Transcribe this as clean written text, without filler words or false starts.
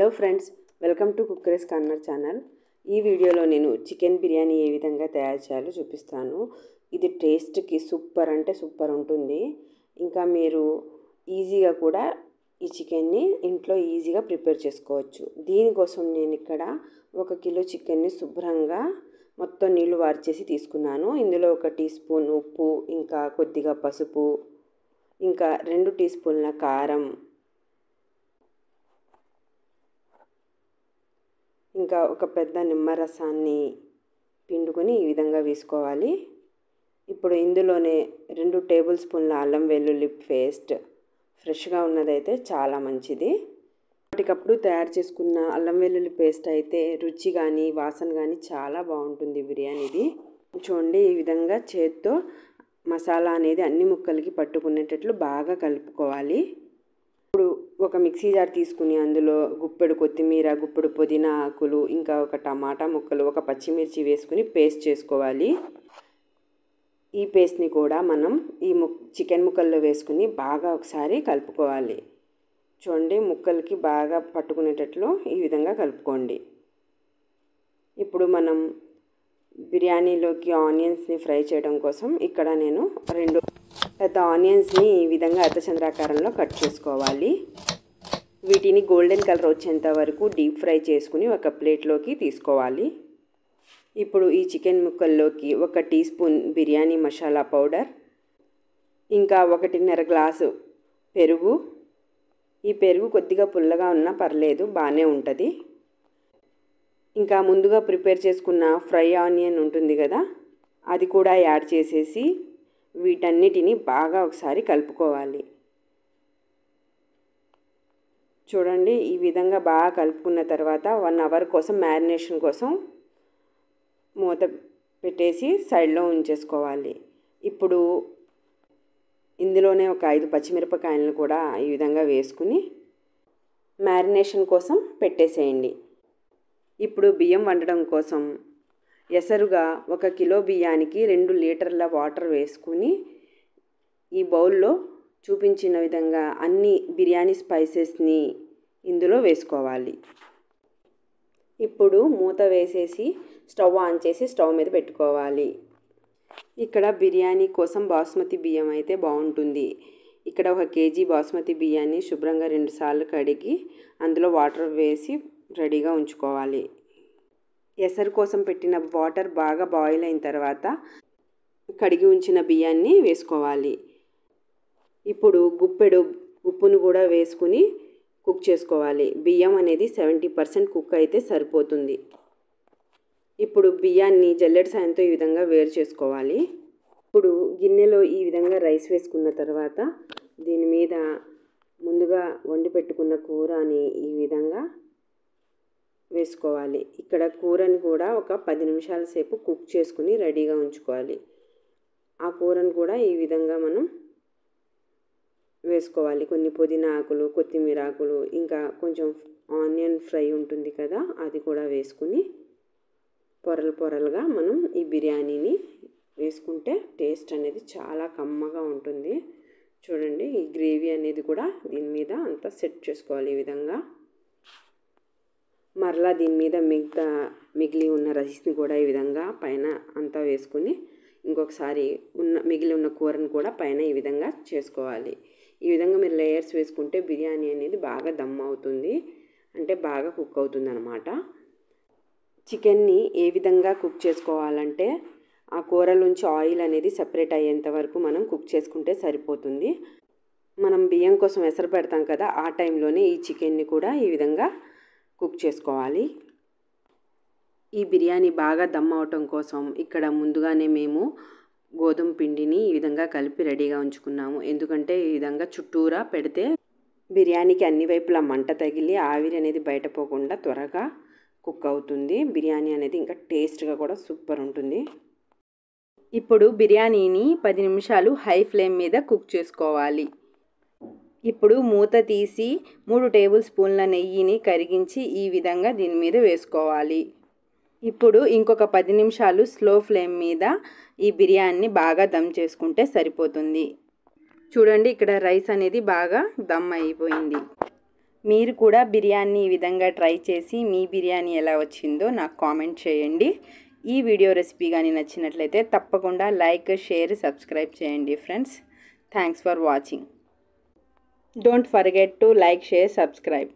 Hello friends, welcome to కుక్కరేస్ corner channel. ఈ వీడియోలో నేను చికెన్ బిర్యానీ ఏ విధంగా తయారు చేయాలో చూపిస్తాను. ఇది టేస్ట్కి సూపర్ అంటే సూపర్ ఉంటుంది. ఇంకా మీరు ఈజీగా కూడా ఈ చికెన్ని ఇంట్లో ఈజీగా ప్రిపేర్ చేసుకోవచ్చు. దీనికోసం నేను ఇక్కడ 1 కిలో చికెన్ని శుభ్రంగా మొత్తం నీళ్లు వార్చేసి తీసుకున్నాను. ఇందులో 1 టీ స్పూన్ ఉప్పు, ఇంకా కొద్దిగా పసుపు, ఇంకా 2 టీ స్పూన్ల కారం, ఇంకా ఒక పెద్ద నిమ్మరసాన్ని పిండుకొని ఈ విధంగా వేసుకోవాలి. ఇప్పుడు ఇందులోనే 2 టేబుల్ స్పూన్ల అల్లం వెల్లుల్లి పేస్ట్, ఫ్రెష్గా ఉన్నదైతే చాలా మంచిది. అప్పటికప్పుడు తయారు చేసుకున్న అల్లం వెల్లుల్లి పేస్ట్ అయితే రుచి కానీ వాసన కానీ చాలా బాగుంటుంది బిర్యానీది. చూడండి, ఈ విధంగా చేత్తో మసాలా అనేది అన్ని ముక్కలకి పట్టుకునేటట్లు బాగా కలుపుకోవాలి. ఇప్పుడు ఒక మిక్సీ జార్ తీసుకుని అందులో గుప్పెడు కొత్తిమీర, గుప్పెడు పుదీనా ఆకులు, ఇంకా ఒక టమాటా ముక్కలు, ఒక పచ్చిమిర్చి వేసుకుని పేస్ట్ చేసుకోవాలి. ఈ పేస్ట్ని కూడా మనం ఈ చికెన్ ముక్కల్లో వేసుకుని బాగా ఒకసారి కలుపుకోవాలి. చూడండి, ముక్కలకి బాగా పట్టుకునేటట్లు ఈ విధంగా కలుపుకోండి. ఇప్పుడు మనం బిర్యానీలోకి ఆనియన్స్ని ఫ్రై చేయడం కోసం ఇక్కడ నేను 2 పెద్ద ఆనియన్స్ని ఈ విధంగా అర్ధచంద్రాకారంలో కట్ చేసుకోవాలి. వీటిని గోల్డెన్ కలర్ వచ్చేంత వరకు డీప్ ఫ్రై చేసుకుని ఒక ప్లేట్లోకి తీసుకోవాలి. ఇప్పుడు ఈ చికెన్ ముక్కల్లోకి 1 teaspoon biryani masala powder, ఇంకా 1.5 గ్లాసు పెరుగు. ఈ పెరుగు కొద్దిగా పుల్లగా ఉన్నా పర్లేదు, బాగానే ఉంటుంది. ఇంకా ముందుగా ప్రిపేర్ చేసుకున్న ఫ్రై ఆనియన్ ఉంటుంది కదా, అది కూడా యాడ్ చేసేసి వీటన్నిటిని బాగా ఒకసారి కలుపుకోవాలి. చూడండి, ఈ విధంగా బాగా కలుపుకున్న తర్వాత 1 అవర్ కోసం మ్యారినేషన్ కోసం మూత పెట్టేసి సైడ్లో ఉంచేసుకోవాలి. ఇప్పుడు ఇందులోనే ఒక 5 పచ్చిమిరపకాయలను కూడా ఈ విధంగా వేసుకుని మ్యారినేషన్ కోసం పెట్టేసేయండి. ఇప్పుడు బియ్యం వండడం కోసం ఎసరుగా 1 కిలో బియ్యానికి 2 లీటర్ల వాటర్ వేసుకుని ఈ బౌల్లో చూపించిన విధంగా అన్ని బిర్యానీ స్పైసెస్ని ఇందులో వేసుకోవాలి. ఇప్పుడు మూత వేసేసి స్టవ్ ఆన్ చేసి స్టవ్ మీద పెట్టుకోవాలి. ఇక్కడ బిర్యానీ కోసం బాస్మతి బియ్యం అయితే బాగుంటుంది. ఇక్కడ 1 కేజీ బాస్మతి బియ్యాన్ని శుభ్రంగా 2 సార్లు కడిగి అందులో వాటర్ వేసి రెడీగా ఉంచుకోవాలి. ఎసరు కోసం పెట్టిన వాటర్ బాగా బాయిల్ అయిన తర్వాత కడిగి ఉంచిన బియ్యాన్ని వేసుకోవాలి. ఇప్పుడు గుప్పెడు ఉప్పును కూడా వేసుకుని కుక్ చేసుకోవాలి. బియ్యం అనేది 70% కుక్ అయితే సరిపోతుంది. ఇప్పుడు బియ్యాన్ని జల్లెడ సాయంతో ఈ విధంగా వేరు చేసుకోవాలి. ఇప్పుడు గిన్నెలో ఈ విధంగా రైస్ వేసుకున్న తర్వాత దీని మీద ముందుగా వండి పెట్టుకున్న కూరని ఈ విధంగా వేసుకోవాలి. ఇక్కడ కూరని కూడా ఒక 10 నిమిషాల సేపు కుక్ చేసుకుని రెడీగా ఉంచుకోవాలి. ఆ కూరని కూడా ఈ విధంగా మనం వేసుకోవాలి. కొన్ని పుదీనా ఆకులు, కొత్తిమీర ఆకులు, ఇంకా కొంచెం ఆనియన్ ఫ్రై ఉంటుంది కదా, అది కూడా వేసుకుని పొరలు పొరలుగా మనం ఈ బిర్యానీని వేసుకుంటే టేస్ట్ అనేది చాలా కమ్మగా ఉంటుంది. చూడండి, ఈ గ్రేవీ అనేది కూడా దీని మీద అంతా సెట్ చేసుకోవాలి. ఈ విధంగా మరలా దీని మీద మిగిలి ఉన్న రైస్ని కూడా ఈ విధంగా పైన అంతా వేసుకుని ఇంకొకసారి మిగిలి ఉన్న కూరను కూడా పైన ఈ విధంగా చేసుకోవాలి. ఈ విధంగా మీరు లేయర్స్ వేసుకుంటే బిర్యానీ అనేది బాగా దమ్ అవుతుంది, అంటే బాగా కుక్ అవుతుంది అన్నమాట. చికెన్ని ఏ విధంగా కుక్ చేసుకోవాలంటే ఆ కూరలోంచి ఆయిల్ అనేది సెపరేట్ అయ్యేంత వరకు మనం కుక్ చేసుకుంటే సరిపోతుంది. మనం బియ్యం కోసం ఎసరు పెడతాం కదా, ఆ టైంలోనే ఈ చికెన్ని కూడా ఈ విధంగా కుక్ చేసుకోవాలి. ఈ బిర్యానీ బాగా దమ్ అవటం కోసం ఇక్కడ ముందుగానే మేము గోధుమ పిండిని ఈ విధంగా కలిపి రెడీగా ఉంచుకున్నాము. ఎందుకంటే ఈ విధంగా చుట్టూరా పెడితే బిర్యానీకి అన్ని వైపులా మంట తగిలి ఆవిరి అనేది బయట పోకుండా త్వరగా కుక్ అవుతుంది. బిర్యానీ అనేది ఇంకా టేస్ట్గా కూడా సూపర్ ఉంటుంది. ఇప్పుడు బిర్యానీని 10 నిమిషాలు హై ఫ్లేమ్ మీద కుక్ చేసుకోవాలి. ఇప్పుడు మూత తీసి 3 టేబుల్ స్పూన్ల నెయ్యిని కరిగించి ఈ విధంగా దీని మీద వేసుకోవాలి. ఇప్పుడు ఇంకొక 10 నిమిషాలు స్లో ఫ్లేమ్ మీద ఈ బిర్యానీని బాగా దమ్ చేసుకుంటే సరిపోతుంది. చూడండి, ఇక్కడ రైస్ అనేది బాగా దమ్ అయిపోయింది. మీరు కూడా బిర్యానీ ఈ విధంగా ట్రై చేసి మీ బిర్యానీ ఎలా వచ్చిందో నాకు కామెంట్ చేయండి. ఈ వీడియో రెసిపీ కానీ నచ్చినట్లయితే తప్పకుండా లైక్, షేర్, సబ్స్క్రైబ్ చేయండి friends. Thanks for watching. Don't forget to like, share, subscribe.